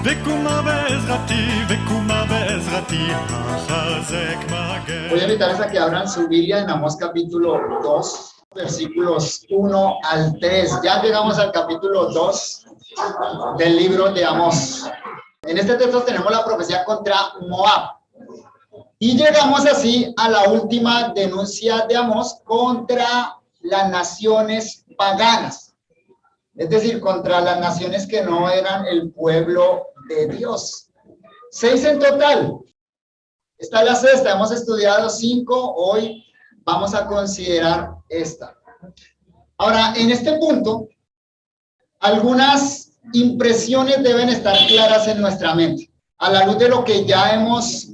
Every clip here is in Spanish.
וקומה בעזרתי, החזק מגן. Voy a invitarles a que abran su Biblia en Amós capítulo 2, versículos 1 al 3. Ya llegamos al capítulo 2 del libro de Amós. En este texto tenemos la profecía contra Moab. Y llegamos así a la última denuncia de Amós contra las naciones paganas. Es decir, contra las naciones que no eran el pueblo de Dios. 6 en total. Esta es la sexta, hemos estudiado 5, hoy vamos a considerar esta. Ahora, en este punto, algunas impresiones deben estar claras en nuestra mente, a la luz de lo que ya hemos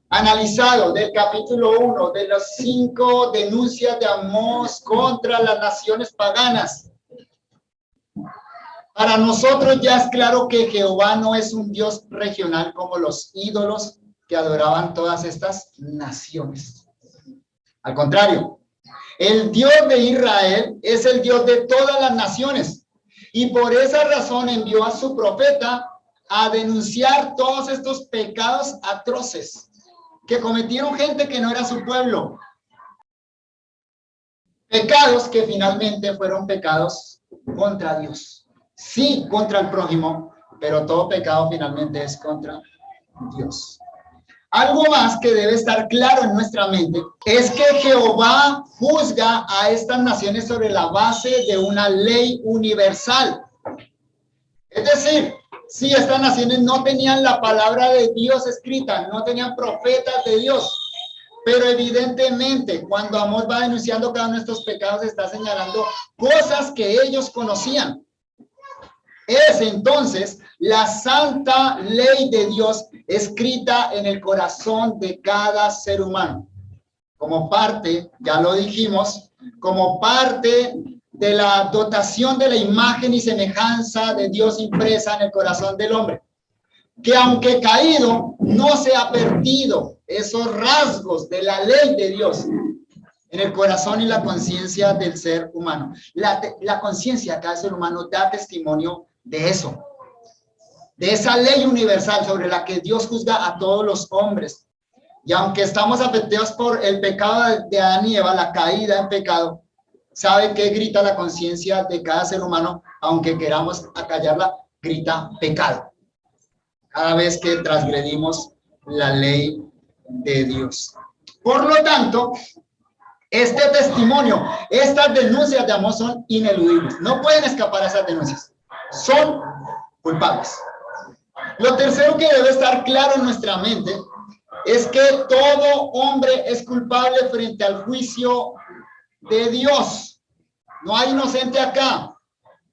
analizado del capítulo 1, de las 5 denuncias de Amós contra las naciones paganas. Para nosotros ya es claro que Jehová no es un Dios regional como los ídolos que adoraban todas estas naciones. Al contrario, el Dios de Israel es el Dios de todas las naciones y por esa razón envió a su profeta a denunciar todos estos pecados atroces que cometieron gente que no era su pueblo. Pecados que finalmente fueron pecados contra Dios. Sí, contra el prójimo, pero todo pecado finalmente es contra Dios. Algo más que debe estar claro en nuestra mente es que Jehová juzga a estas naciones sobre la base de una ley universal. Es decir, si estas naciones no tenían la palabra de Dios escrita, no tenían profetas de Dios, pero evidentemente cuando Amós va denunciando cada uno de estos pecados está señalando cosas que ellos conocían. Es entonces la santa ley de Dios escrita en el corazón de cada ser humano. Como parte, ya lo dijimos, como parte de la dotación de la imagen y semejanza de Dios impresa en el corazón del hombre. Que aunque caído, no se ha perdido esos rasgos de la ley de Dios en el corazón y la conciencia del ser humano. La conciencia de cada ser humano da testimonio de eso, de esa ley universal sobre la que Dios juzga a todos los hombres. Y aunque estamos afectados por el pecado de Adán y Eva, la caída en pecado, ¿sabe qué grita la conciencia de cada ser humano? Aunque queramos acallarla, grita pecado. Cada vez que transgredimos la ley de Dios. Por lo tanto, este testimonio, estas denuncias de Amós son ineludibles. No pueden escapar a esas denuncias. Son culpables. Lo tercero que debe estar claro en nuestra mente es que todo hombre es culpable frente al juicio de Dios. No hay inocente acá.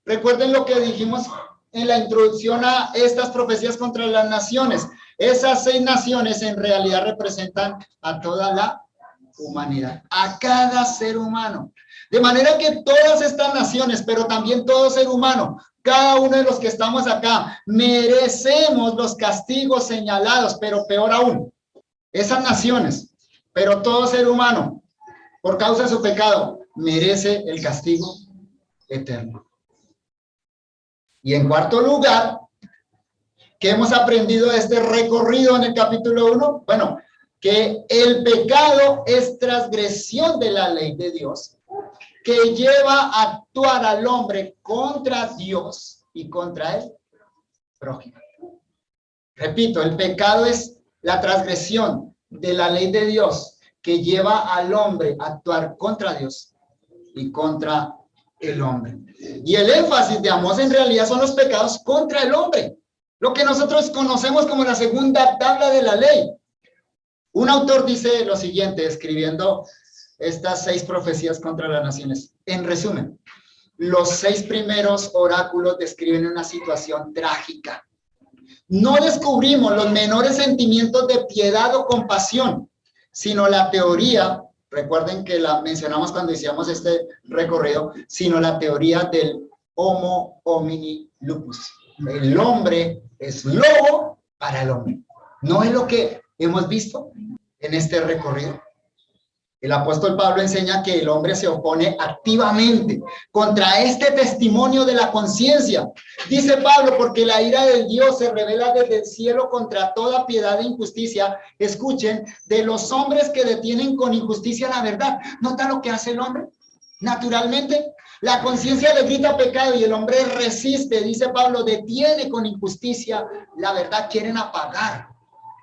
Recuerden lo que dijimos en la introducción a estas profecías contra las naciones. Esas 6 naciones en realidad representan a toda la humanidad, a cada ser humano. De manera que todas estas naciones, pero también todo ser humano, cada uno de los que estamos acá, merecemos los castigos señalados, pero peor aún, esas naciones, pero todo ser humano, por causa de su pecado, merece el castigo eterno. Y en cuarto lugar, ¿qué hemos aprendido de este recorrido en el capítulo 1? Bueno, que el pecado es transgresión de la ley de Dios, que lleva a actuar al hombre contra Dios y contra el prójimo. Repito, el pecado es la transgresión de la ley de Dios que lleva al hombre a actuar contra Dios y contra el hombre. Y el énfasis de Amós en realidad son los pecados contra el hombre, lo que nosotros conocemos como la segunda tabla de la ley. Un autor dice lo siguiente, escribiendo estas 6 profecías contra las naciones. En resumen, los 6 primeros oráculos describen una situación trágica. No descubrimos los menores sentimientos de piedad o compasión, sino la teoría, recuerden que la mencionamos cuando hicimos este recorrido, sino la teoría del homo homini lupus. El hombre es lobo para el hombre. ¿No es lo que hemos visto en este recorrido? El apóstol Pablo enseña que el hombre se opone activamente contra este testimonio de la conciencia. Dice Pablo, porque la ira de Dios se revela desde el cielo contra toda piedad e injusticia. Escuchen, de los hombres que detienen con injusticia la verdad. ¿Nota lo que hace el hombre? Naturalmente, la conciencia le grita pecado y el hombre resiste. Dice Pablo, detiene con injusticia la verdad. Quieren apagar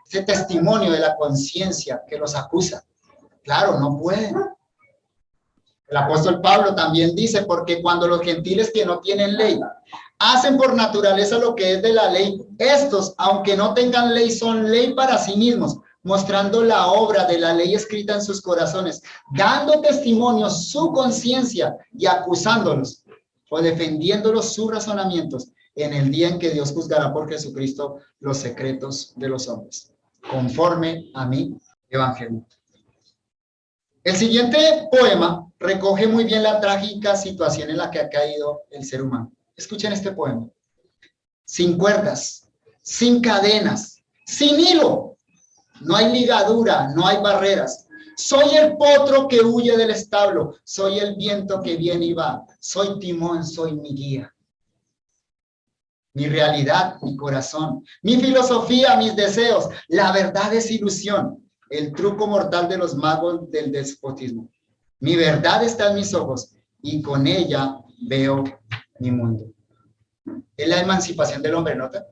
ese testimonio de la conciencia que los acusa. Claro, no pueden. El apóstol Pablo también dice, porque cuando los gentiles que no tienen ley hacen por naturaleza lo que es de la ley, estos, aunque no tengan ley, son ley para sí mismos, mostrando la obra de la ley escrita en sus corazones, dando testimonio su conciencia y acusándolos o defendiéndolos sus razonamientos en el día en que Dios juzgará por Jesucristo los secretos de los hombres, conforme a mi evangelio. El siguiente poema recoge muy bien la trágica situación en la que ha caído el ser humano. Escuchen este poema. Sin cuerdas, sin cadenas, sin hilo. No hay ligadura, no hay barreras. Soy el potro que huye del establo. Soy el viento que viene y va. Soy timón, soy mi guía. Mi realidad, mi corazón, mi filosofía, mis deseos. La verdad es ilusión. El truco mortal de los magos del despotismo. Mi verdad está en mis ojos y con ella veo mi mundo. Es la emancipación del hombre, ¿nota?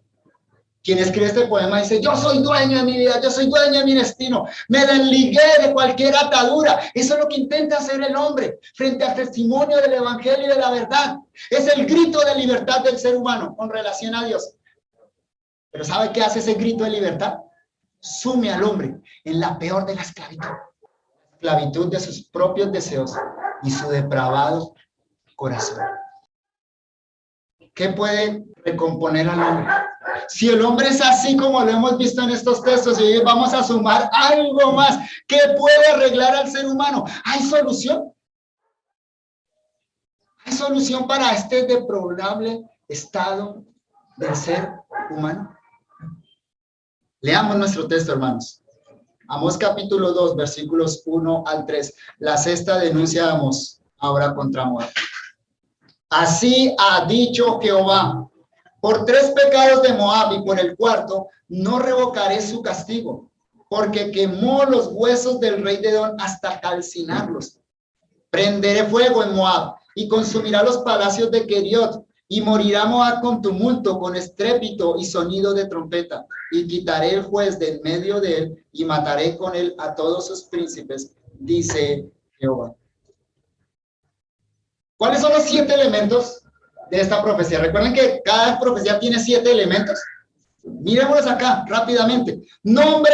Quien escribe este poema dice, yo soy dueño de mi vida, yo soy dueño de mi destino, me desligué de cualquier atadura. Eso es lo que intenta hacer el hombre frente al testimonio del evangelio y de la verdad. Es el grito de libertad del ser humano con relación a Dios. Pero ¿sabe qué hace ese grito de libertad? Sume al hombre en la peor de la esclavitud de sus propios deseos y su depravado corazón. ¿Qué puede recomponer al hombre? Si el hombre es así como lo hemos visto en estos textos, y hoy vamos a sumar algo más, ¿qué puede arreglar al ser humano? ¿Hay solución? ¿Hay solución para este deplorable estado del ser humano? Leamos nuestro texto, hermanos. Amós capítulo 2, versículos 1 al 3. La sexta denuncia de Amós, ahora contra Moab. Así ha dicho Jehová, por 3 pecados de Moab y por el cuarto, no revocaré su castigo, porque quemó los huesos del rey de Edom hasta calcinarlos. Prenderé fuego en Moab y consumirá los palacios de Keriot, y morirá Moab con tumulto, con estrépito y sonido de trompeta, y quitaré el juez del medio de él, y mataré con él a todos sus príncipes, dice Jehová. ¿Cuáles son los 7 elementos de esta profecía? Recuerden que cada profecía tiene 7 elementos. Miremoslos acá rápidamente. Nombre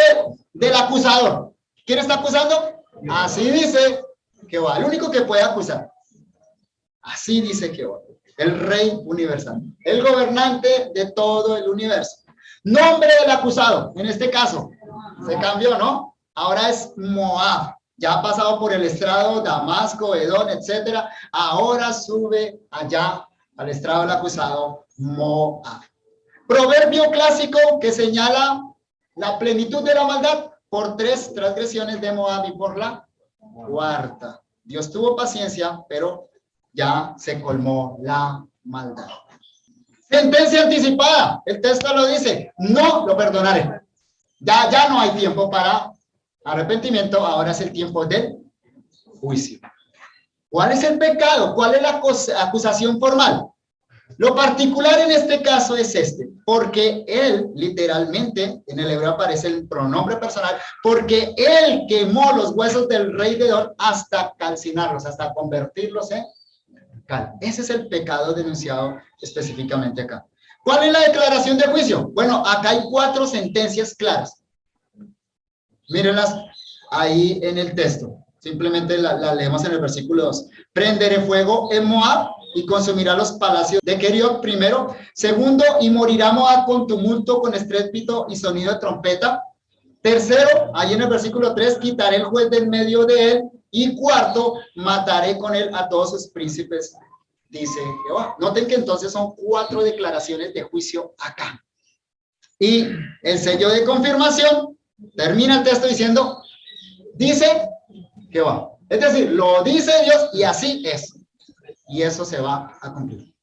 del acusador. ¿Quién está acusando? Así dice Jehová, el único que puede acusar. Así dice Jehová, el Rey universal, el gobernante de todo el universo. Nombre del acusado, en este caso, se cambió, ¿no? Ahora es Moab. Ya ha pasado por el estrado, Damasco, Edom, etcétera. Ahora sube allá al estrado del acusado, Moab. Proverbio clásico que señala la plenitud de la maldad por 3 transgresiones de Moab y por la cuarta. Dios tuvo paciencia, pero ya se colmó la maldad. Sentencia anticipada. El texto lo dice, no lo perdonaré. Ya no hay tiempo para arrepentimiento, ahora es el tiempo del juicio. ¿Cuál es el pecado? ¿Cuál es la acusación formal? Lo particular en este caso es este, porque él, literalmente, en el hebreo aparece el pronombre personal, porque él quemó los huesos del rey de Edom hasta calcinarlos, hasta convertirlos en cal. Ese es el pecado denunciado específicamente acá. ¿Cuál es la declaración de juicio? Bueno, acá hay 4 sentencias claras. Mírenlas ahí en el texto. Simplemente la leemos en el versículo 2. Prenderé fuego en Moab y consumirá los palacios de Keriot, primero. Segundo, y morirá Moab con tumulto, con estrépito y sonido de trompeta. Tercero, ahí en el versículo 3, quitaré el juez del medio de él. Y cuarto, mataré con él a todos sus príncipes, dice Jehová. Noten que entonces son 4 declaraciones de juicio acá. Y el sello de confirmación termina el texto diciendo, dice Jehová. Es decir, lo dice Dios y así es. Y eso se va a cumplir.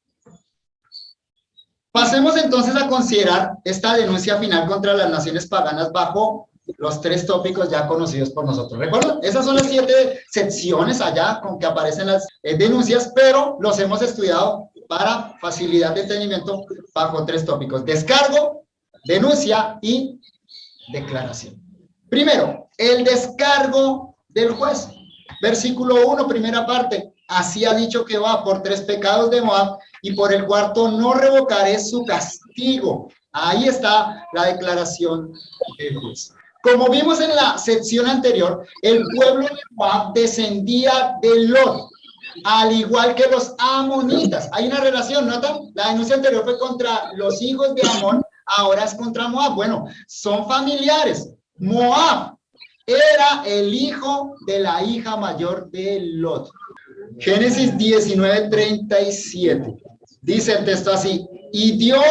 Pasemos entonces a considerar esta denuncia final contra las naciones paganas bajo los 3 tópicos ya conocidos por nosotros. ¿Recuerdan? Esas son las 7 secciones allá con que aparecen las denuncias, pero los hemos estudiado para facilidad de entendimiento bajo 3 tópicos: descargo, denuncia y declaración. Primero, el descargo del juez. Versículo 1, primera parte. Así ha dicho Jehová: por 3 pecados de Moab y por el cuarto no revocaré su castigo. Ahí está la declaración del juez. Como vimos en la sección anterior, el pueblo de Moab descendía de Lot, al igual que los amonitas. Hay una relación, ¿notan? La denuncia anterior fue contra los hijos de Amón, ahora es contra Moab. Bueno, son familiares. Moab era el hijo de la hija mayor de Lot. Génesis 19:37. Dice el texto así: y dio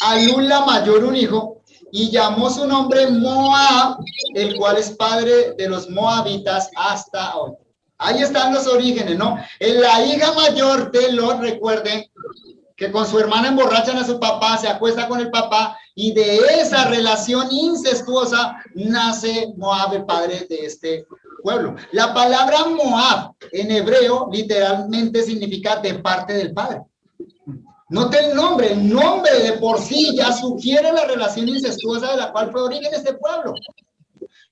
a Luz la mayor un hijo, y llamó su nombre Moab, el cual es padre de los moabitas hasta hoy. Ahí están los orígenes, ¿no? En la hija mayor de Lot, recuerden que con su hermana emborrachan a su papá, se acuesta con el papá, y de esa relación incestuosa nace Moab, el padre de este pueblo. La palabra Moab en hebreo literalmente significa de parte del padre. Note el nombre de por sí ya sugiere la relación incestuosa de la cual fue origen este pueblo.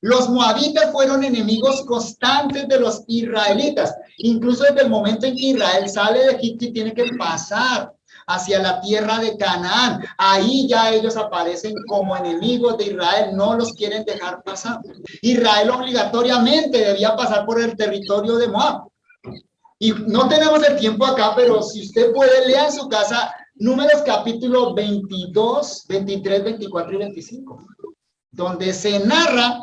Los moabitas fueron enemigos constantes de los israelitas, incluso desde el momento en que Israel sale de Egipto y tiene que pasar hacia la tierra de Canaán. Ahí ya ellos aparecen como enemigos de Israel, no los quieren dejar pasar. Israel obligatoriamente debía pasar por el territorio de Moab. Y no tenemos el tiempo acá, pero si usted puede, lea en su casa Números capítulo 22, 23, 24 y 25, donde se narra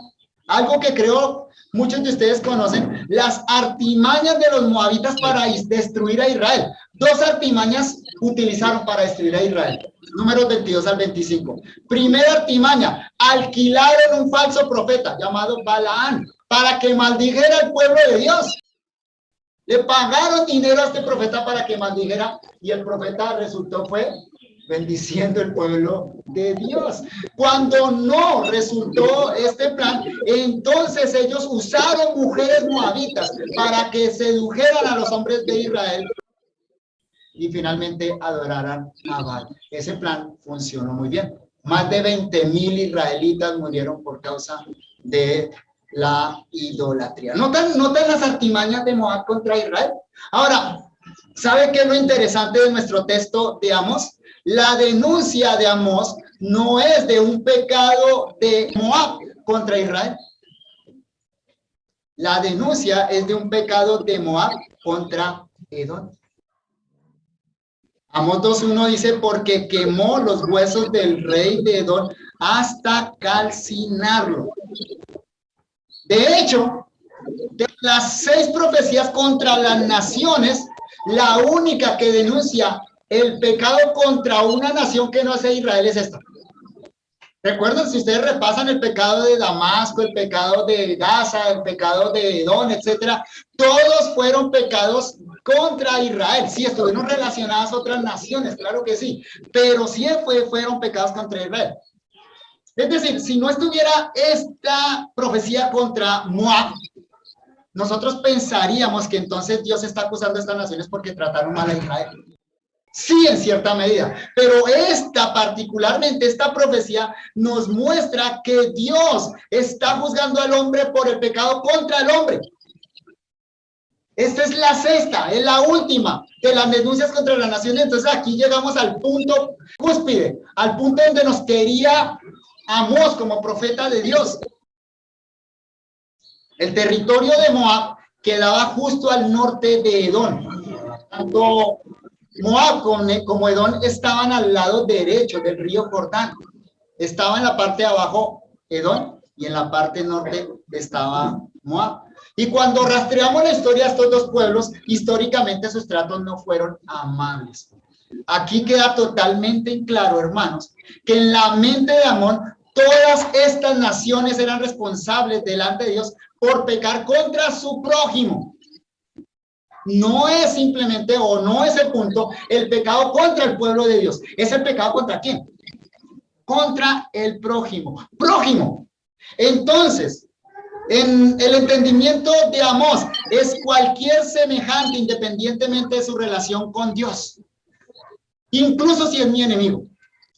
algo que creo muchos de ustedes conocen: las artimañas de los moabitas para destruir a Israel. 2 artimañas utilizaron para destruir a Israel. Números 22 al 25. Primera artimaña: alquilaron un falso profeta llamado Balaán para que maldijera al pueblo de Dios. Le pagaron dinero a este profeta para que maldijera, y el profeta fue bendiciendo el pueblo de Dios. Cuando no resultó este plan, entonces ellos usaron mujeres moabitas para que sedujeran a los hombres de Israel y finalmente adoraran a Baal. Ese plan funcionó muy bien. Más de 20,000 israelitas murieron por causa de la idolatría. ¿Notan las artimañas de Moab contra Israel? Ahora, ¿sabe qué es lo interesante de nuestro texto de Amós? La denuncia de Amós no es de un pecado de Moab contra Israel. La denuncia es de un pecado de Moab contra Edom. Amós 2:1 dice: porque quemó los huesos del rey de Edom hasta calcinarlo. De hecho, de las 6 profecías contra las naciones, la única que denuncia el pecado contra una nación que no es Israel es esta. Recuerden, si ustedes repasan el pecado de Damasco, el pecado de Gaza, el pecado de Edom, etcétera, todos fueron pecados contra Israel. Sí, estuvieron relacionadas a otras naciones, claro que sí, pero sí fueron pecados contra Israel. Es decir, si no estuviera esta profecía contra Moab, nosotros pensaríamos que entonces Dios está acusando a estas naciones porque trataron mal a Israel. Sí, en cierta medida, pero particularmente esta profecía nos muestra que Dios está juzgando al hombre por el pecado contra el hombre. Esta es la 6ª, es la última de las denuncias contra la nación. Entonces aquí llegamos al punto cúspide, al punto donde nos quería Amós como profeta de Dios. El territorio de Moab quedaba justo al norte de Edom. Tanto Moab como Edom estaban al lado derecho del río Jordán. Estaba en la parte de abajo Edom y en la parte norte estaba Moab. Y cuando rastreamos la historia de estos 2 pueblos, históricamente sus tratos no fueron amables. Aquí queda totalmente claro, hermanos, que en la mente de Amón todas estas naciones eran responsables delante de Dios por pecar contra su prójimo. No es simplemente, o no es el punto, el pecado contra el pueblo de Dios. ¿Es el pecado contra quién? Contra el prójimo. Prójimo. Entonces, en el entendimiento de Amós, es cualquier semejante, independientemente de su relación con Dios. Incluso si es mi enemigo.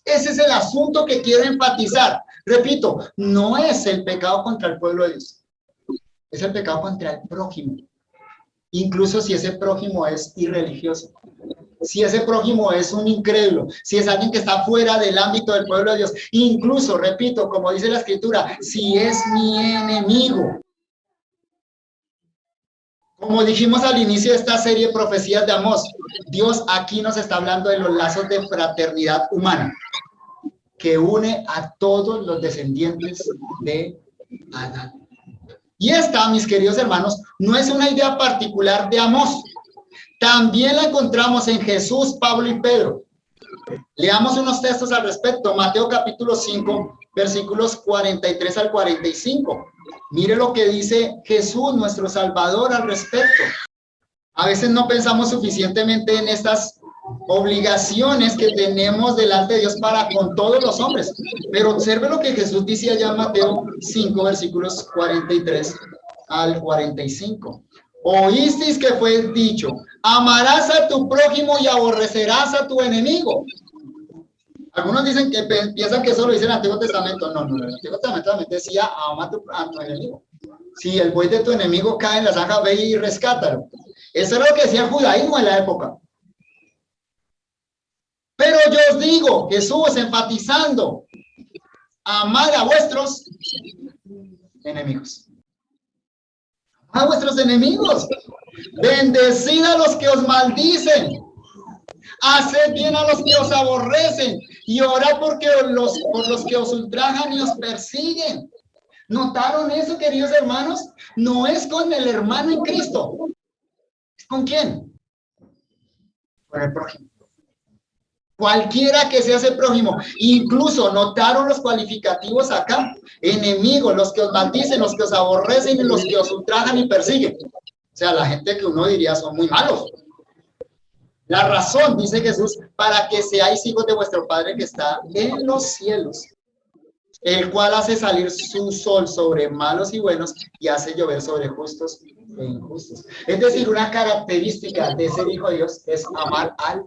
Ese es el asunto que quiero enfatizar. Repito, no es el pecado contra el pueblo de Dios. Es el pecado contra el prójimo. Incluso si ese prójimo es irreligioso. Si ese prójimo es un incrédulo, si es alguien que está fuera del ámbito del pueblo de Dios, incluso, repito, como dice la escritura, si es mi enemigo. Como dijimos al inicio de esta serie de profecías de Amós, Dios aquí nos está hablando de los lazos de fraternidad humana que une a todos los descendientes de Adán. Y esta, mis queridos hermanos, no es una idea particular de Amós. También la encontramos en Jesús, Pablo y Pedro. Leamos unos textos al respecto. Mateo capítulo 5, versículos 43 al 45. Mire lo que dice Jesús, nuestro Salvador, al respecto. A veces no pensamos suficientemente en estas obligaciones que tenemos delante de Dios para con todos los hombres. Pero observe lo que Jesús dice allá en Mateo 5, versículos 43 al 45. Oísteis que fue dicho, amarás a tu prójimo y aborrecerás a tu enemigo. Algunos dicen que piensan que eso lo dice el Antiguo Testamento. No, el Antiguo Testamento también decía, ama a tu enemigo. Si el buey de tu enemigo cae en la zanja, ve y rescátalo. Eso es lo que decía el judaísmo en la época. Pero yo os digo, Jesús enfatizando, amad a vuestros enemigos. A vuestros enemigos. Bendecid a los que os maldicen. Haced bien a los que os aborrecen. Y orad por los que os ultrajan y os persiguen. ¿Notaron eso, queridos hermanos? No es con el hermano en Cristo. ¿Es con quién? Con el prójimo. Cualquiera que sea ese prójimo. Incluso notaron los cualificativos acá. Enemigos, los que os maldicen, los que os aborrecen y los que os ultrajan y persiguen. O sea, la gente que uno diría son muy malos. La razón, dice Jesús, para que seáis hijos de vuestro Padre que está en los cielos, el cual hace salir su sol sobre malos y buenos y hace llover sobre justos e injustos. Es decir, una característica de ser hijo de Dios es amar al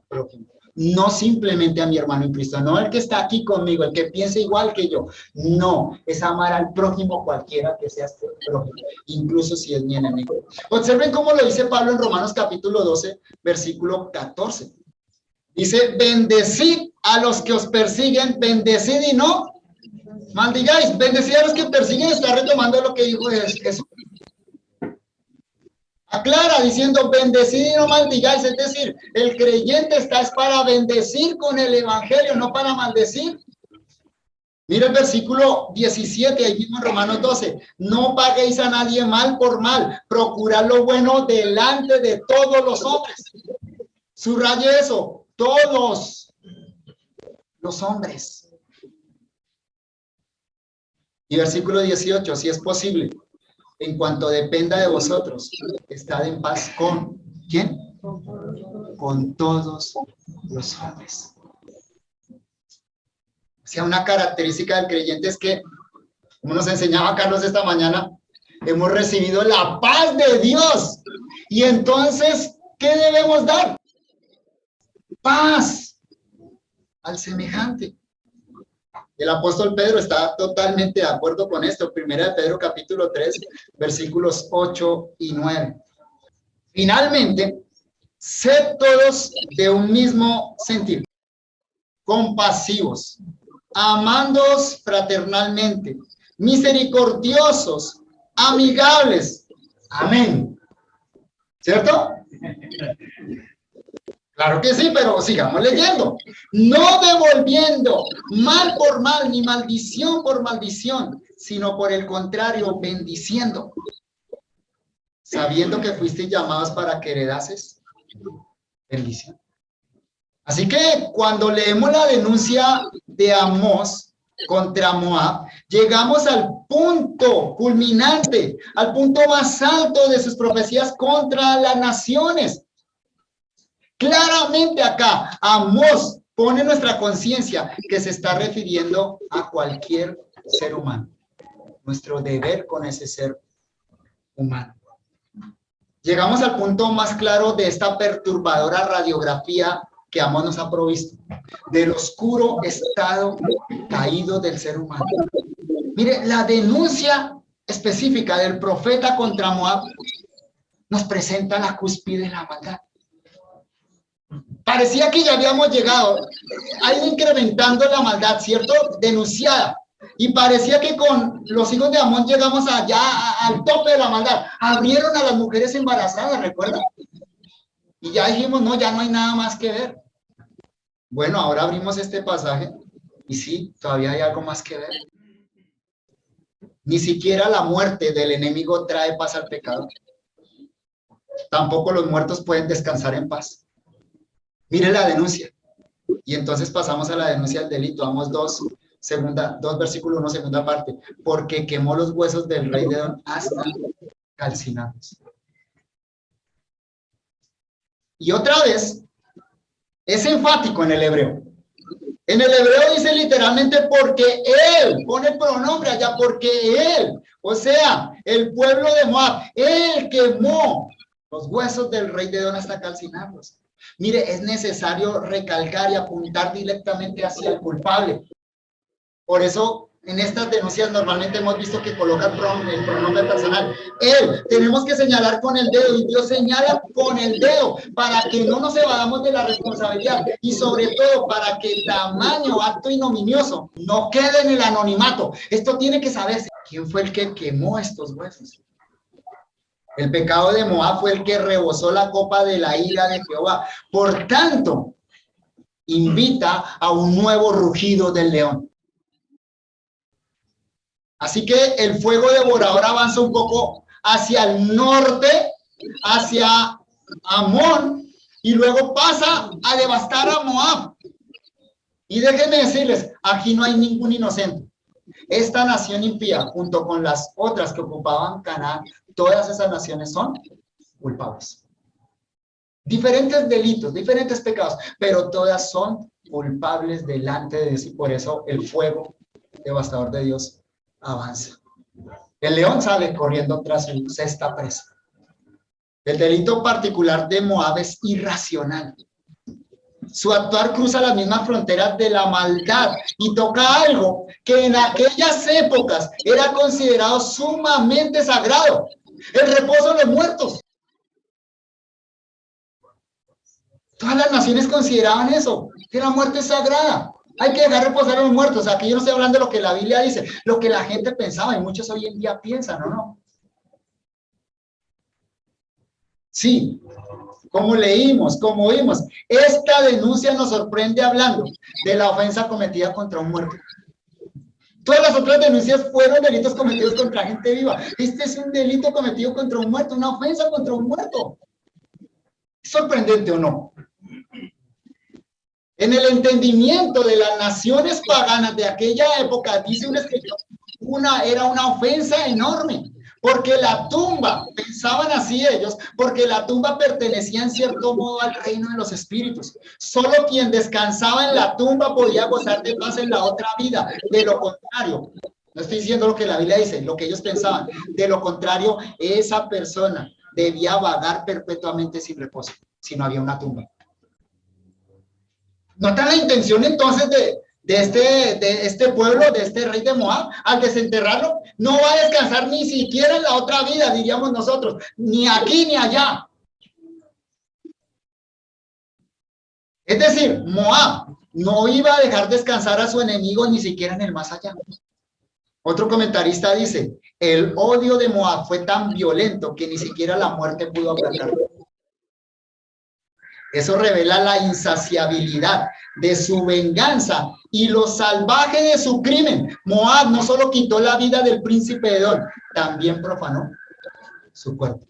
prójimo. No simplemente a mi hermano en Cristo, no el que está aquí conmigo, el que piensa igual que yo. No, es amar al prójimo cualquiera que sea este prójimo, incluso si es mi enemigo. Observen cómo lo dice Pablo en Romanos capítulo 12, versículo 14. Dice, bendecid a los que os persiguen, bendecid y no maldigáis. Bendecid a los que persiguen, está retomando lo que dijo Jesús. Aclara diciendo, bendecid y no maldigáis, es decir, el creyente es para bendecir con el evangelio, no para maldecir. Mira el versículo 17, ahí mismo en Romanos 12, no paguéis a nadie mal por mal, procurad lo bueno delante de todos los hombres. Subraye eso, todos los hombres. Y versículo 18, si es posible, en cuanto dependa de vosotros, estad en paz con ¿quién? Con todos los hombres. O sea, una característica del creyente es que, como nos enseñaba Carlos esta mañana, hemos recibido la paz de Dios. Y entonces, ¿qué debemos dar? Paz al semejante. El apóstol Pedro está totalmente de acuerdo con esto. Primera de Pedro capítulo 3, versículos 8 y 9. Finalmente, sed todos de un mismo sentir, compasivos, amándoos fraternalmente, misericordiosos, amigables. Amén. ¿Cierto? Claro que sí, pero sigamos leyendo. No devolviendo mal por mal, ni maldición por maldición, sino por el contrario, bendiciendo, sabiendo que fuiste llamados para que heredases bendición. Así que cuando leemos la denuncia de Amós, contra Moab, llegamos al punto culminante, al punto más alto de sus profecías contra las naciones. Claramente acá, Amós pone nuestra conciencia que se está refiriendo a cualquier ser humano. Nuestro deber con ese ser humano. Llegamos al punto más claro de esta perturbadora radiografía que Amós nos ha provisto, del oscuro estado caído del ser humano. Mire, la denuncia específica del profeta contra Moab nos presenta la cúspide de la maldad. Parecía que ya habíamos llegado, ha ido incrementando la maldad, ¿cierto? Denunciada. Y parecía que con los hijos de Amón llegamos allá al tope de la maldad. Abrieron a las mujeres embarazadas, ¿recuerdan? Y ya dijimos, no, ya no hay nada más que ver. Bueno, ahora abrimos este pasaje y sí, todavía hay algo más que ver. Ni siquiera la muerte del enemigo trae paz al pecado. Tampoco los muertos pueden descansar en paz. Mire la denuncia. Y entonces pasamos a la denuncia del delito. Vamos 2 versículo 1, segunda parte. Porque quemó los huesos del rey de Edom hasta calcinados. Y otra vez, es enfático en el hebreo. En el hebreo dice literalmente porque él, pone el pronombre allá, porque él, o sea, el pueblo de Moab, él quemó los huesos del rey de Edom hasta calcinarlos. Mire, es necesario recalcar y apuntar directamente hacia el culpable. Por eso, en estas denuncias normalmente hemos visto que coloca el pronombre personal. Él, tenemos que señalar con el dedo, y Dios señala con el dedo, para que no nos evadamos de la responsabilidad, y sobre todo para que el tamaño acto ignominioso no quede en el anonimato. Esto tiene que saberse. ¿Quién fue el que quemó estos huesos? El pecado de Moab fue el que rebosó la copa de la ira de Jehová. Por tanto, invita a un nuevo rugido del león. Así que el fuego devorador avanza un poco hacia el norte, hacia Amón, y luego pasa a devastar a Moab. Y déjenme decirles, aquí no hay ningún inocente. Esta nación impía, junto con las otras que ocupaban Canaán, todas esas naciones son culpables. Diferentes delitos, diferentes pecados, pero todas son culpables delante de Dios, y por eso el fuego devastador de Dios avanza. El león sale corriendo tras su sexta presa. El delito particular de Moab es irracional. Su actuar cruza las mismas fronteras de la maldad y toca algo que en aquellas épocas era considerado sumamente sagrado: el reposo de los muertos. Todas las naciones consideraban eso, que la muerte es sagrada. Hay que dejar reposar a los muertos. Aquí yo no estoy hablando de lo que la Biblia dice, lo que la gente pensaba, y muchos hoy en día piensan, ¿o no? Sí, como leímos, como vimos, esta denuncia nos sorprende hablando de la ofensa cometida contra un muerto. Todas las otras denuncias fueron delitos cometidos contra gente viva. Este es un delito cometido contra un muerto, una ofensa contra un muerto. ¿Sorprendente o no? En el entendimiento de las naciones paganas de aquella época, dice un escritor, era una ofensa enorme. Porque la tumba, pensaban así ellos, porque la tumba pertenecía en cierto modo al reino de los espíritus. Solo quien descansaba en la tumba podía gozar de paz en la otra vida. De lo contrario, no estoy diciendo lo que la Biblia dice, lo que ellos pensaban. De lo contrario, esa persona debía vagar perpetuamente sin reposo, si no había una tumba. ¿Notan la intención entonces de este pueblo, de este rey de Moab? Al desenterrarlo, no va a descansar ni siquiera en la otra vida, diríamos nosotros, ni aquí ni allá. Es decir, Moab no iba a dejar descansar a su enemigo ni siquiera en el más allá. Otro comentarista dice, el odio de Moab fue tan violento que ni siquiera la muerte pudo aplacarlo. Eso revela la insaciabilidad de su venganza y lo salvaje de su crimen. Moab no solo quitó la vida del príncipe de Edom, también profanó su cuerpo.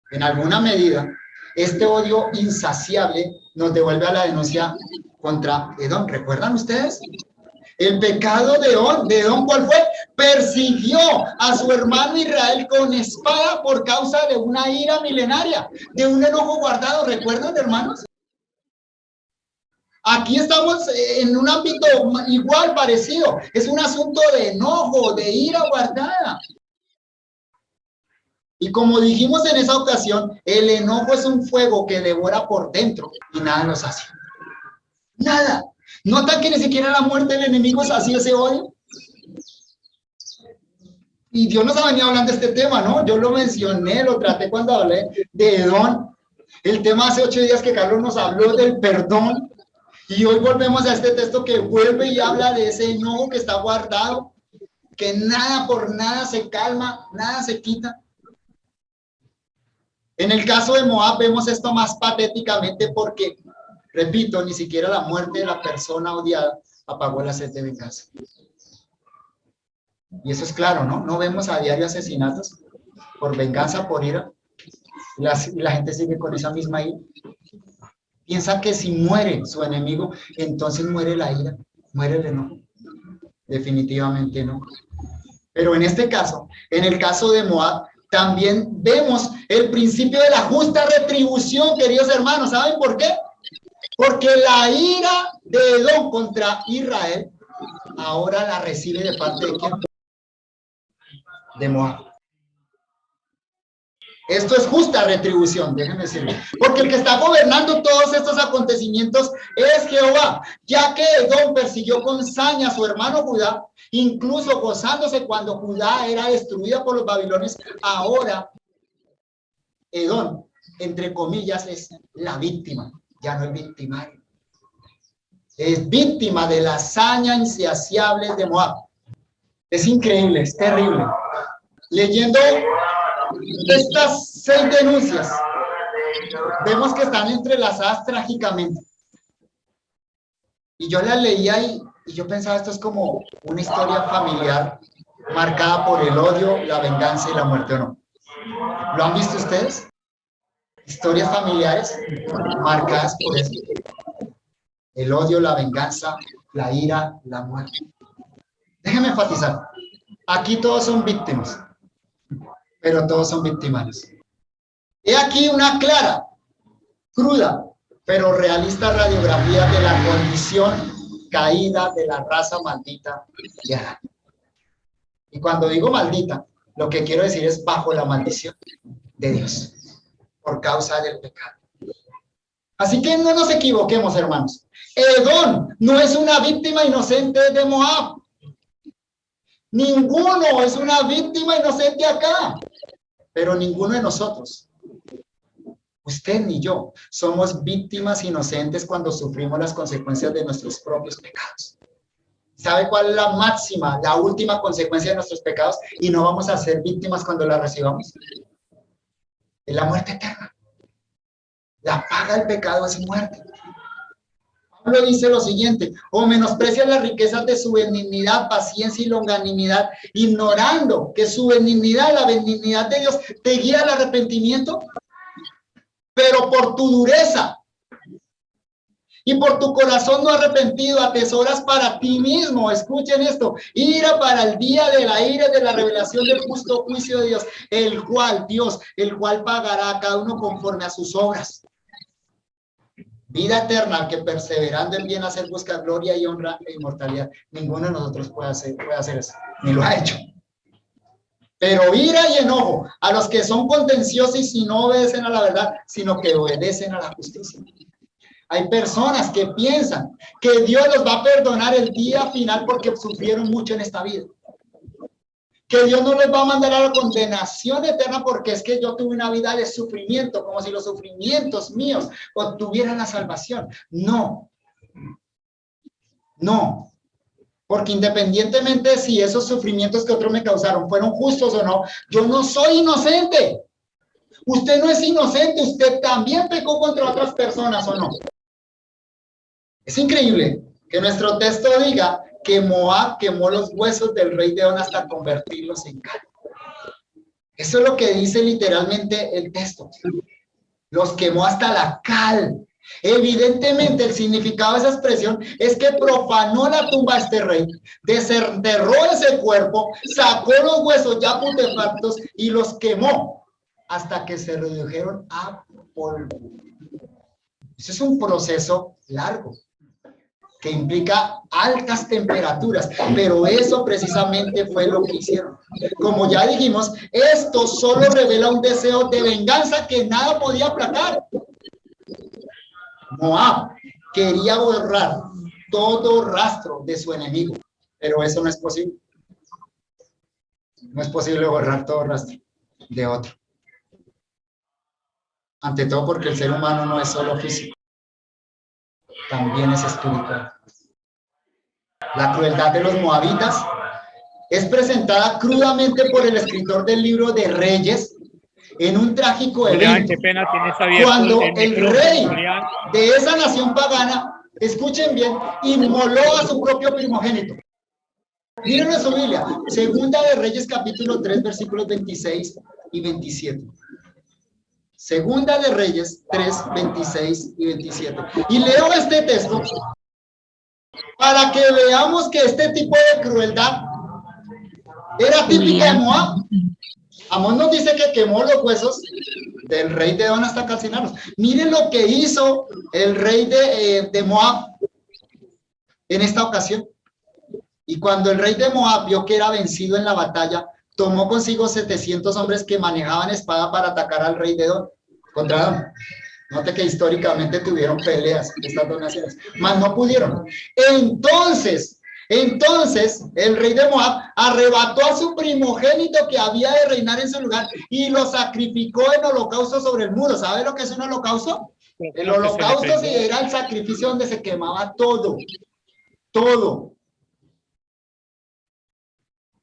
En alguna medida, este odio insaciable nos devuelve a la denuncia contra Edom. ¿Recuerdan ustedes? El pecado de Edom, ¿cuál fue? Persiguió a su hermano Israel con espada por causa de una ira milenaria, de un enojo guardado. ¿Recuerdan, hermanos? Aquí estamos en un ámbito igual, parecido. Es un asunto de enojo, de ira guardada. Y como dijimos en esa ocasión, el enojo es un fuego que devora por dentro y nada nos hace. Nada. ¿Notan que ni siquiera la muerte del enemigo es así ese odio? Y Dios nos ha venido hablando de este tema, ¿no? Yo lo mencioné, lo traté cuando hablé de Edom. El tema hace 8 días que Carlos nos habló del perdón. Y hoy volvemos a este texto que vuelve y habla de ese enojo que está guardado, que nada por nada se calma, nada se quita. En el caso de Moab vemos esto más patéticamente porque, repito, ni siquiera la muerte de la persona odiada apagó la sed de venganza. Y eso es claro, ¿no? No vemos a diario asesinatos por venganza, por ira. La gente sigue con esa misma ira. Piensa que si muere su enemigo, entonces muere la ira, muere el enojo. Definitivamente no. Pero en este caso, en el caso de Moab, también vemos el principio de la justa retribución, queridos hermanos. ¿Saben por qué? Porque la ira de Edom contra Israel, ahora la recibe de parte de ¿quién? De Moab. Esto es justa retribución, déjenme decirlo. Porque el que está gobernando todos estos acontecimientos es Jehová, ya que Edom persiguió con saña a su hermano Judá, incluso gozándose cuando Judá era destruida por los babilonios. Ahora, Edom, entre comillas, es la víctima, ya no es victimario. Es víctima de la hazaña insaciable de Moab. Es increíble, es terrible. Leyendo estas 6 denuncias, vemos que están entrelazadas trágicamente. Y yo las leía y yo pensaba, esto es como una historia familiar marcada por el odio, la venganza y la muerte, ¿o no? ¿Lo han visto ustedes? Historias familiares marcadas por eso. El odio, la venganza, la ira, la muerte. Déjenme enfatizar. Aquí todos son víctimas, pero todos son victimarios. He aquí una clara, cruda, pero realista radiografía de la condición caída de la raza maldita de Adán. Y cuando digo maldita, lo que quiero decir es bajo la maldición de Dios, por causa del pecado. Así que no nos equivoquemos, hermanos. Edom no es una víctima inocente de Moab. Ninguno es una víctima inocente acá, pero ninguno de nosotros, usted ni yo, somos víctimas inocentes cuando sufrimos las consecuencias de nuestros propios pecados. ¿Sabe cuál es la máxima, la última consecuencia de nuestros pecados? Y no vamos a ser víctimas cuando la recibamos. Es la muerte eterna. La paga del pecado es muerte. Pablo dice lo siguiente: o menosprecias las riquezas de su benignidad, paciencia y longanimidad, ignorando que su benignidad, la benignidad de Dios, te guía al arrepentimiento, pero por tu dureza y por tu corazón no arrepentido atesoras para ti mismo, escuchen esto, ira para el día de la ira y de la revelación del justo juicio de Dios, el cual pagará a cada uno conforme a sus obras. Vida eterna, que perseverando en bien hacer busca gloria y honra e inmortalidad. Ninguno de nosotros puede hacer eso, ni lo ha hecho. Pero ira y enojo a los que son contenciosos y no obedecen a la verdad, sino que obedecen a la justicia. Hay personas que piensan que Dios los va a perdonar el día final porque sufrieron mucho en esta vida. Que Dios no les va a mandar a la condenación eterna porque es que yo tuve una vida de sufrimiento, como si los sufrimientos míos obtuvieran la salvación. No. No. Porque independientemente de si esos sufrimientos que otros me causaron fueron justos o no, yo no soy inocente. Usted no es inocente, usted también pecó contra otras personas, ¿o no? Es increíble que nuestro texto diga que Moab quemó los huesos del rey de Edom hasta convertirlos en cal. Eso es lo que dice literalmente el texto. Los quemó hasta la cal. Evidentemente, el significado de esa expresión es que profanó la tumba de este rey, desenterró ese cuerpo, sacó los huesos ya putrefactos y los quemó hasta que se redujeron a polvo. Ese es un proceso largo que implica altas temperaturas, pero eso precisamente fue lo que hicieron. Como ya dijimos, esto solo revela un deseo de venganza que nada podía aplacar. Moab quería borrar todo rastro de su enemigo, pero eso no es posible. No es posible borrar todo rastro de otro. Ante todo porque el ser humano no es solo físico, también es espiritual. La crueldad de los moabitas es presentada crudamente por el escritor del libro de Reyes en un trágico evento. Qué pena, tienes abierto Cuando el el micrófono, rey Julián. de esa nación pagana, escuchen bien, inmoló a su propio primogénito. Miren en su Biblia, Segunda de Reyes capítulo 3, versículos 26 y 27. Segunda de Reyes 3, 26 y 27. Y leo este texto para que veamos que este tipo de crueldad era típica de Moab. Amós nos dice que quemó los huesos del rey de Edom hasta calcinarlos. Miren lo que hizo el rey de Moab en esta ocasión. Y cuando el rey de Moab vio que era vencido en la batalla, tomó consigo 700 hombres que manejaban espada para atacar al rey de Edom contra Edom. Note que históricamente tuvieron peleas estas dos naciones, mas no pudieron. Entonces, el rey de Moab arrebató a su primogénito que había de reinar en su lugar y lo sacrificó en holocausto sobre el muro. ¿Sabe lo que es un holocausto? El holocausto era el sacrificio donde se quemaba todo. Todo.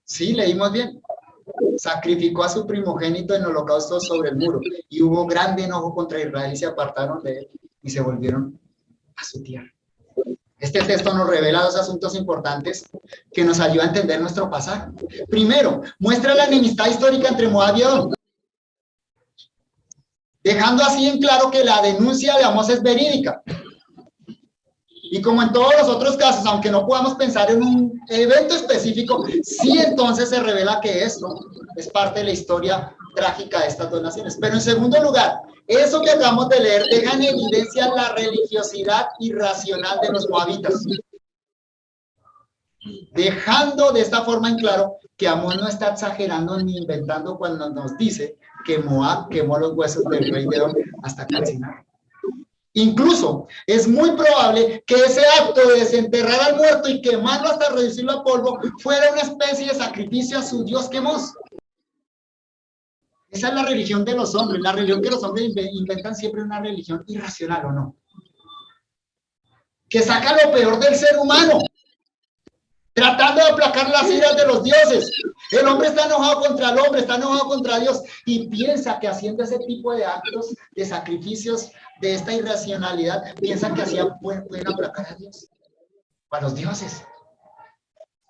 Sí, leímos bien. Sacrificó a su primogénito en holocausto sobre el muro y hubo grande enojo contra Israel y se apartaron de él y se volvieron a su tierra. Este texto nos revela dos asuntos importantes que nos ayudan a entender nuestro pasaje. Primero, muestra la enemistad histórica entre Moab y Edom, dejando así en claro que la denuncia de Amós es verídica. Y como en todos los otros casos, aunque no podamos pensar en un evento específico, sí entonces se revela que esto es parte de la historia trágica de estas dos naciones. Pero en segundo lugar, eso que acabamos de leer deja en evidencia la religiosidad irracional de los moabitas, dejando de esta forma en claro que Amós no está exagerando ni inventando cuando nos dice que Moab quemó los huesos del rey de Edom hasta calcinar. Incluso es muy probable que ese acto de desenterrar al muerto y quemarlo hasta reducirlo a polvo fuera una especie de sacrificio a su dios Quemos. Esa es la religión de los hombres, la religión que los hombres inventan siempre una religión irracional, ¿o no? Que saca lo peor del ser humano, tratando de aplacar las iras de los dioses. El hombre está enojado contra el hombre, está enojado contra Dios y piensa que haciendo ese tipo de actos, de sacrificios, de esta irracionalidad, piensa que así pueden aplacar a Dios, a los dioses.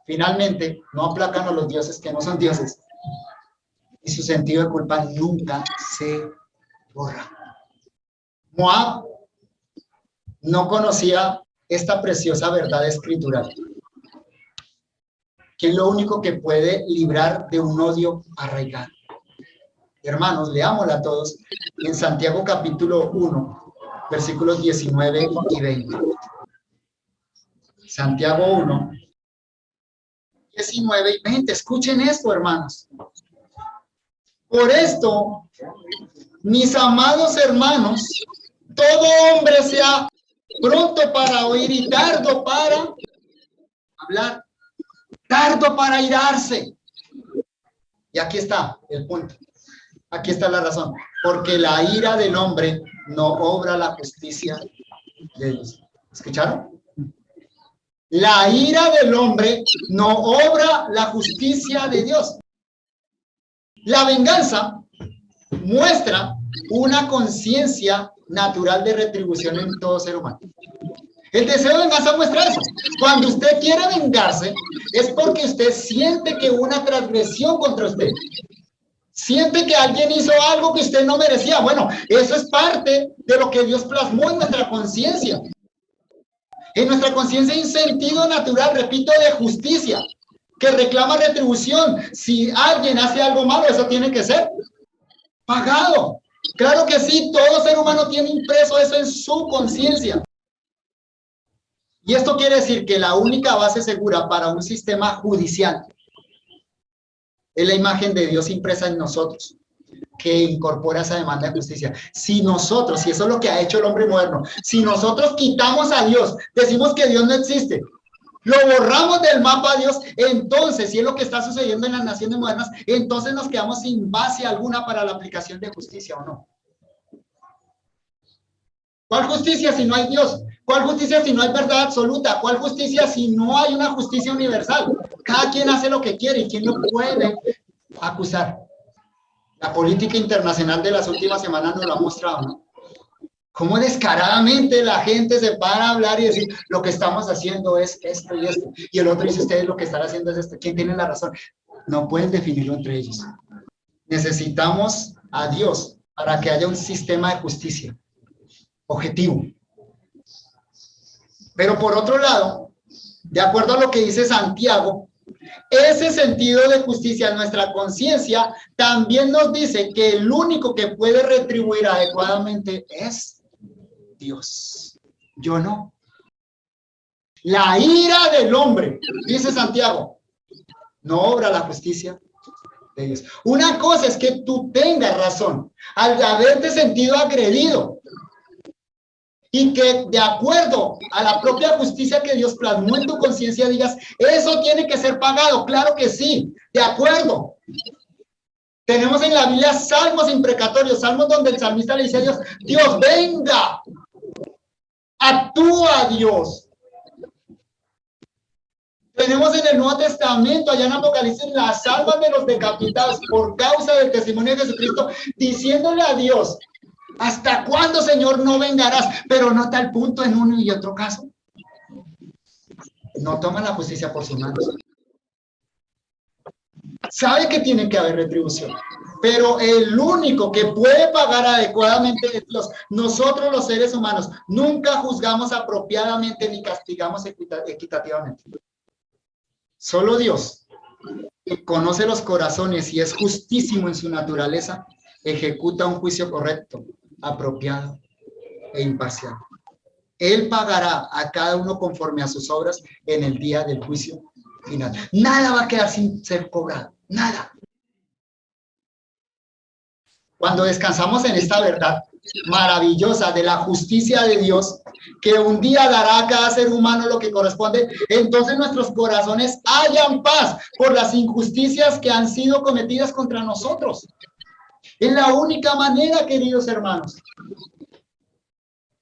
Finalmente, no aplacan a los dioses que no son dioses y su sentido de culpa nunca se borra. Moab no conocía esta preciosa verdad escritural, que es lo único que puede librar de un odio arraigado. Hermanos, leámosla todos en Santiago capítulo 1, versículos 19 y 20. Santiago 1, 19 y 20. Escuchen esto, hermanos. Por esto, mis amados hermanos, todo hombre sea pronto para oír y tardo para hablar, tardo para irarse. Y aquí está el punto. Aquí está la razón. Porque la ira del hombre no obra la justicia de Dios. ¿Escucharon? La ira del hombre no obra la justicia de Dios. La venganza muestra una conciencia natural de retribución en todo ser humano. El deseo de venganza muestra eso. Cuando usted quiere vengarse, es porque usted siente que hubo una transgresión contra usted. Siente que alguien hizo algo que usted no merecía. Bueno, eso es parte de lo que Dios plasmó en nuestra conciencia. En nuestra conciencia hay un sentido natural, repito, de justicia, que reclama retribución. Si alguien hace algo malo, eso tiene que ser pagado. Claro que sí, todo ser humano tiene impreso eso en su conciencia. Y esto quiere decir que la única base segura para un sistema judicial es la imagen de Dios impresa en nosotros, que incorpora esa demanda de justicia. Si nosotros, si eso es lo que ha hecho el hombre moderno, si nosotros quitamos a Dios, decimos que Dios no existe, lo borramos del mapa a Dios, entonces, si es lo que está sucediendo en las naciones modernas, entonces nos quedamos sin base alguna para la aplicación de justicia, ¿o no? ¿Cuál justicia si no hay Dios? ¿Cuál justicia si no hay verdad absoluta? ¿Cuál justicia si no hay una justicia universal? Cada quien hace lo que quiere y quién lo puede acusar. La política internacional de las últimas semanas nos lo ha mostrado, ¿no? Cómo descaradamente la gente se para a hablar y decir, lo que estamos haciendo es esto y esto. Y el otro dice, ustedes lo que están haciendo es esto. ¿Quién tiene la razón? No pueden definirlo entre ellos. Necesitamos a Dios para que haya un sistema de justicia objetivo. Pero por otro lado, de acuerdo a lo que dice Santiago, ese sentido de justicia en nuestra conciencia también nos dice que el único que puede retribuir adecuadamente es Dios. Yo no. La ira del hombre, dice Santiago, no obra la justicia de Dios. Una cosa es que tú tengas razón al haberte sentido agredido y que de acuerdo a la propia justicia que Dios plasmó en tu conciencia digas, eso tiene que ser pagado. Claro que sí, de acuerdo. Tenemos en la Biblia salmos imprecatorios, salmos donde el salmista le dice a Dios, Dios, venga, actúa Dios. Tenemos en el Nuevo Testamento, allá en Apocalipsis, las almas de los decapitados por causa del testimonio de Jesucristo, diciéndole a Dios, ¿hasta cuándo, Señor, no vengarás? Pero no tal punto en uno y otro caso. No toma la justicia por sus manos. Sabe que tiene que haber retribución, pero el único que puede pagar adecuadamente es Dios. Nosotros los seres humanos nunca juzgamos apropiadamente ni castigamos equitativamente. Solo Dios, que conoce los corazones y es justísimo en su naturaleza, ejecuta un juicio correcto, apropiado e imparcial. Él pagará a cada uno conforme a sus obras en el día del juicio final. Nada va a quedar sin ser cobrado, nada. Cuando descansamos en esta verdad maravillosa de la justicia de Dios, que un día dará a cada ser humano lo que corresponde, entonces nuestros corazones hallan paz por las injusticias que han sido cometidas contra nosotros. Es la única manera, queridos hermanos.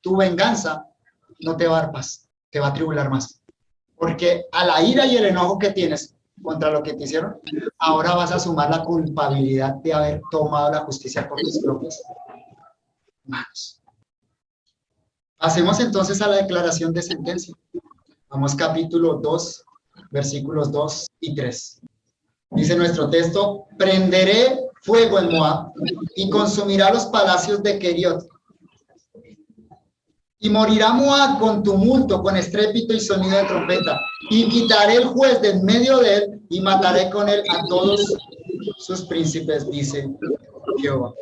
Tu venganza no te va a dar paz, te va a tribular más. Porque a la ira y el enojo que tienes contra lo que te hicieron, ahora vas a sumar la culpabilidad de haber tomado la justicia por tus propias manos. Pasemos entonces a la declaración de sentencia. Vamos capítulo 2, versículos 2 y 3. Dice nuestro texto, prenderé fuego en Moab y consumirá los palacios de Keriot. Y morirá Moab con tumulto, con estrépito y sonido de trompeta. Y quitaré el juez de en medio de él y mataré con él a todos sus príncipes, dice Jehová.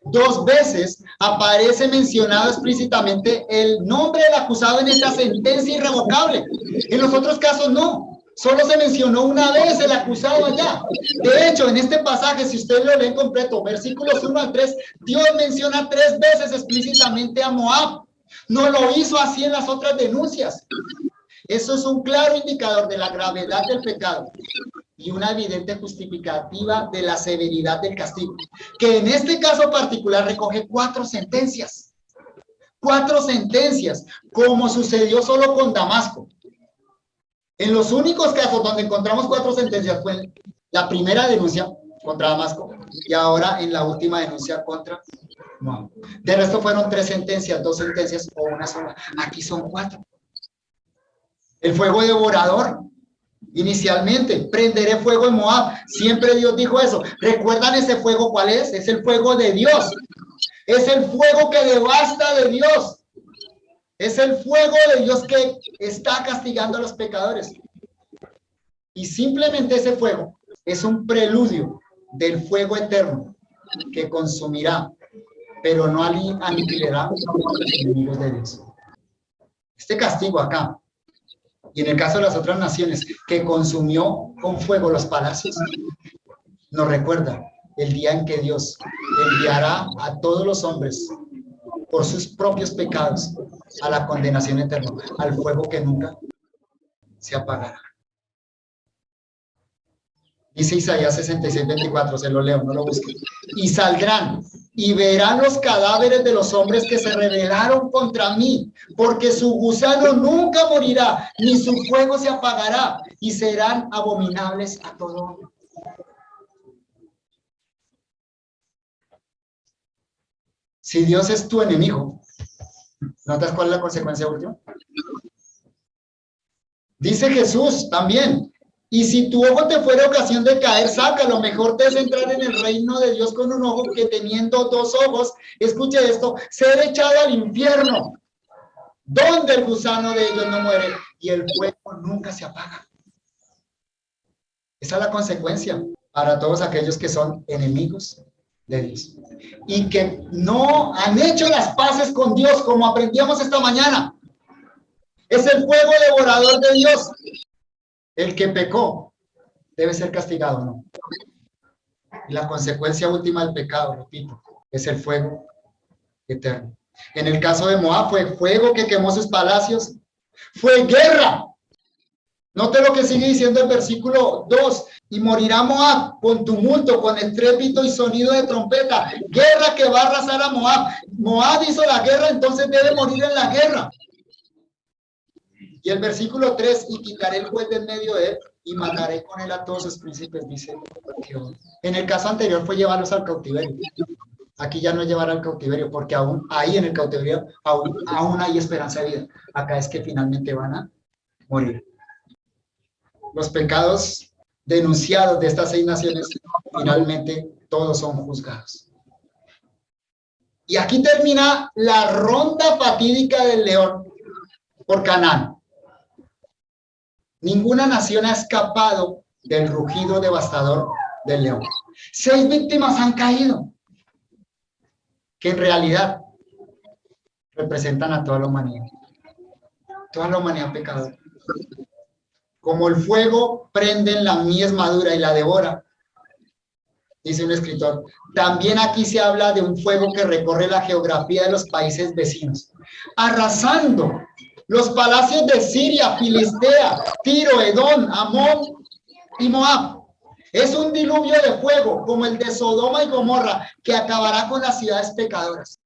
2 veces aparece mencionado explícitamente el nombre del acusado en esta sentencia irrevocable. En los otros casos no. Solo se mencionó una vez el acusado allá. De hecho, en este pasaje, si usted lo lee completo, versículos 1 al 3, Dios menciona 3 veces explícitamente a Moab. No lo hizo así en las otras denuncias. Eso es un claro indicador de la gravedad del pecado y una evidente justificativa de la severidad del castigo, que en este caso particular recoge 4 sentencias. 4 sentencias, como sucedió solo con Damasco. En los únicos casos donde encontramos 4 sentencias fue en la primera denuncia contra Damasco y ahora en la última denuncia contra Moab. De resto fueron 3 sentencias, 2 sentencias o una sola. Aquí son 4. El fuego devorador Inicialmente, prenderé fuego en Moab. Siempre Dios dijo eso. ¿Recuerdan ese fuego cuál es? Es el fuego de Dios. Es el fuego que devasta de Dios. Es el fuego de Dios que está castigando a los pecadores. Y simplemente ese fuego es un preludio del fuego eterno que consumirá, pero no aniquilará a los enemigos de Dios. Este castigo acá, y en el caso de las otras naciones, que consumió con fuego los palacios, nos recuerda el día en que Dios enviará a todos los hombres por sus propios pecados a la condenación eterna, al fuego que nunca se apagará. Dice Isaías 66:24, se lo leo, no lo busquen. Y saldrán y verán los cadáveres de los hombres que se rebelaron contra mí, porque su gusano nunca morirá, ni su fuego se apagará, y serán abominables a todo hombre. Si Dios es tu enemigo, ¿notas cuál es la consecuencia última? Dice Jesús también, y si tu ojo te fuera ocasión de caer, sácalo. Mejor te es entrar en el reino de Dios con un ojo que teniendo dos ojos, escuche esto, ser echado al infierno, donde el gusano de ellos no muere y el fuego nunca se apaga. Esa es la consecuencia para todos aquellos que son enemigos de Dios y que no han hecho las paces con Dios, como aprendíamos esta mañana. Es el fuego devorador de Dios. El que pecó debe ser castigado, ¿no? Y la consecuencia última del pecado, repito, es el fuego eterno. En el caso de Moab fue fuego que quemó sus palacios, fue guerra. Note lo que sigue diciendo el versículo 2, y morirá Moab con tumulto, con estrépito y sonido de trompeta, guerra que va a arrasar a Moab. Moab hizo la guerra, entonces debe morir en la guerra. Y el versículo 3, y quitaré el juez del medio de él, y mataré con él a todos sus príncipes, dice Jehová. En el caso anterior fue llevarlos al cautiverio. Aquí ya no es llevar al cautiverio, porque aún ahí en el cautiverio aún hay esperanza de vida. Acá es que finalmente van a morir. Los pecados denunciados de estas 6 naciones, finalmente todos son juzgados. Y aquí termina la ronda fatídica del león por Canaán. Ninguna nación ha escapado del rugido devastador del león. 6 víctimas han caído, que en realidad representan a toda la humanidad. Toda la humanidad pecadora. Como el fuego prende en la mies madura y la devora, dice un escritor. También aquí se habla de un fuego que recorre la geografía de los países vecinos, arrasando los palacios de Siria, Filistea, Tiro, Edom, Amón y Moab. Es un diluvio de fuego como el de Sodoma y Gomorra que acabará con las ciudades pecadoras.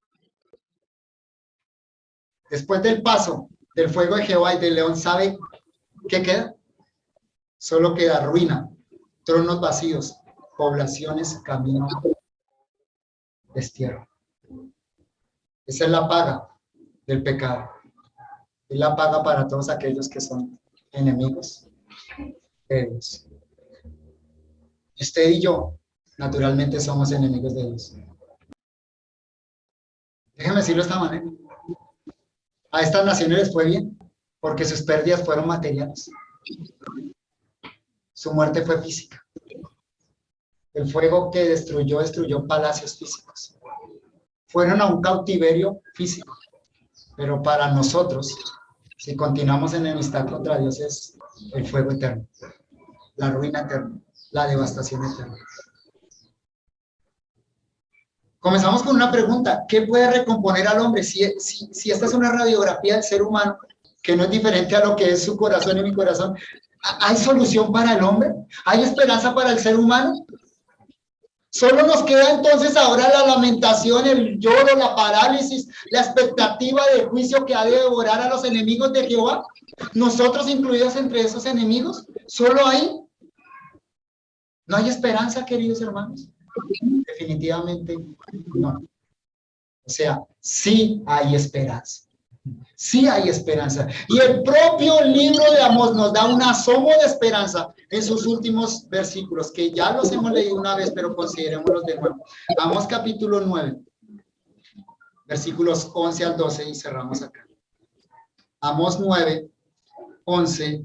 Después del paso del fuego de Jehová y del león, ¿sabe qué queda? Solo queda ruina, tronos vacíos, poblaciones, camino, destierro. Esa es la paga del pecado. Es la paga para todos aquellos que son enemigos de Dios. Usted y yo, naturalmente, somos enemigos de Dios. Déjeme decirlo de esta manera. A estas naciones les fue bien, porque sus pérdidas fueron materiales. Su muerte fue física. El fuego que destruyó palacios físicos. Fueron a un cautiverio físico. Pero para nosotros, si continuamos en enemistad contra Dios, es el fuego eterno, la ruina eterna, la devastación eterna. Comenzamos con una pregunta: ¿qué puede recomponer al hombre? Si esta es una radiografía del ser humano, que no es diferente a lo que es su corazón y mi corazón, ¿hay solución para el hombre? ¿Hay esperanza para el ser humano? Solo nos queda entonces ahora la lamentación, el lloro, la parálisis, la expectativa de juicio que ha de devorar a los enemigos de Jehová. Nosotros incluidos entre esos enemigos, solo ahí. ¿No hay esperanza, queridos hermanos? Definitivamente no. O sea, sí hay esperanza. Sí hay esperanza. Y el propio libro de Amós nos da un asomo de esperanza en sus últimos versículos, que ya los hemos leído una vez, pero considerémoslos de nuevo. Amós capítulo 9, versículos 11 al 12, y cerramos acá. Amós 9, 11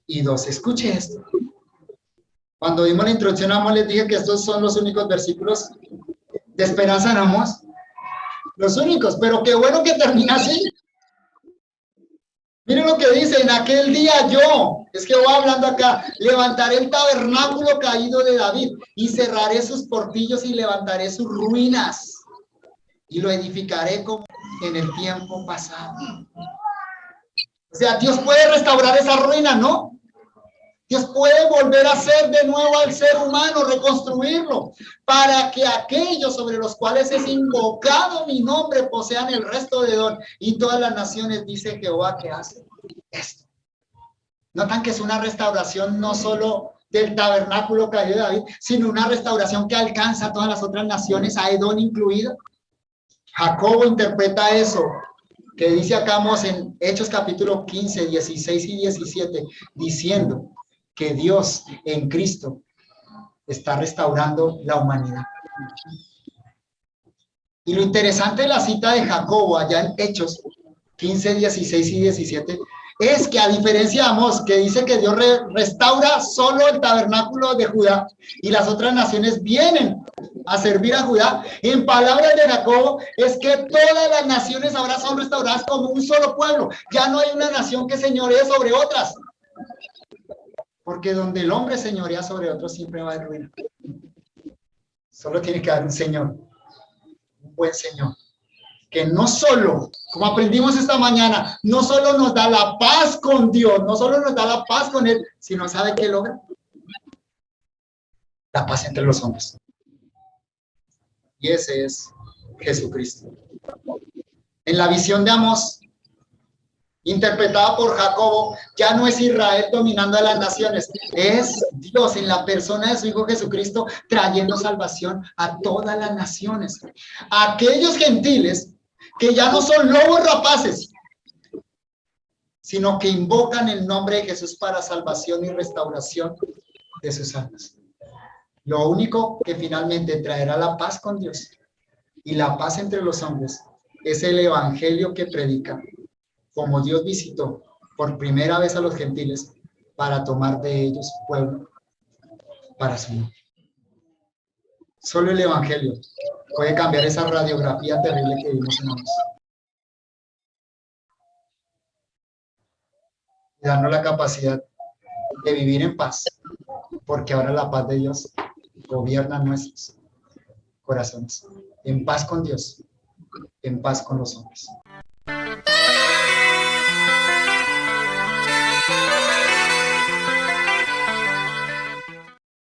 y 12. Escuche esto. Cuando vimos la introducción a Amós, les dije que estos son los únicos versículos de esperanza en Amós. Los únicos, pero qué bueno que termina así. Miren lo que dice: en aquel día yo, es que voy hablando acá, levantaré el tabernáculo caído de David y cerraré sus portillos y levantaré sus ruinas y lo edificaré como en el tiempo pasado. O sea, Dios puede restaurar esa ruina, ¿no? Dios puede volver a hacer de nuevo al ser humano, reconstruirlo, para que aquellos sobre los cuales es invocado mi nombre posean el resto de don. Y todas las naciones, dice Jehová, que hace esto. Notan que es una restauración no solo del tabernáculo caído de David, sino una restauración que alcanza a todas las otras naciones, a Edom incluido. Jacobo interpreta eso, que dice acá Amós en Hechos capítulo 15, 16 y 17, diciendo que Dios en Cristo está restaurando la humanidad. Y lo interesante de la cita de Jacobo allá en Hechos 15, 16 y 17 es que, a diferencia de Amós, que dice que Dios restaura solo el tabernáculo de Judá y las otras naciones vienen a servir a Judá, en palabras de Jacobo es que todas las naciones ahora son restauradas como un solo pueblo. Ya no hay una nación que señoree sobre otras, porque donde el hombre señorea sobre otros siempre va a haber ruina. Solo tiene que haber un Señor, un buen Señor, que no solo, como aprendimos esta mañana, no solo nos da la paz con Dios, no solo nos da la paz con Él, sino ¿sabe qué logra? La paz entre los hombres. Y ese es Jesucristo. En la visión de Amós, interpretada por Jacobo, ya no es Israel dominando a las naciones, es Dios en la persona de su Hijo Jesucristo trayendo salvación a todas las naciones. A aquellos gentiles que ya no son lobos rapaces, sino que invocan el nombre de Jesús para salvación y restauración de sus almas. Lo único que finalmente traerá la paz con Dios y la paz entre los hombres es el evangelio que predica, como Dios visitó por primera vez a los gentiles para tomar de ellos pueblo para su nombre. Solo el evangelio puede cambiar esa radiografía terrible que vimos en Amós. Y darnos la capacidad de vivir en paz, porque ahora la paz de Dios gobierna nuestros corazones, en paz con Dios, en paz con los hombres.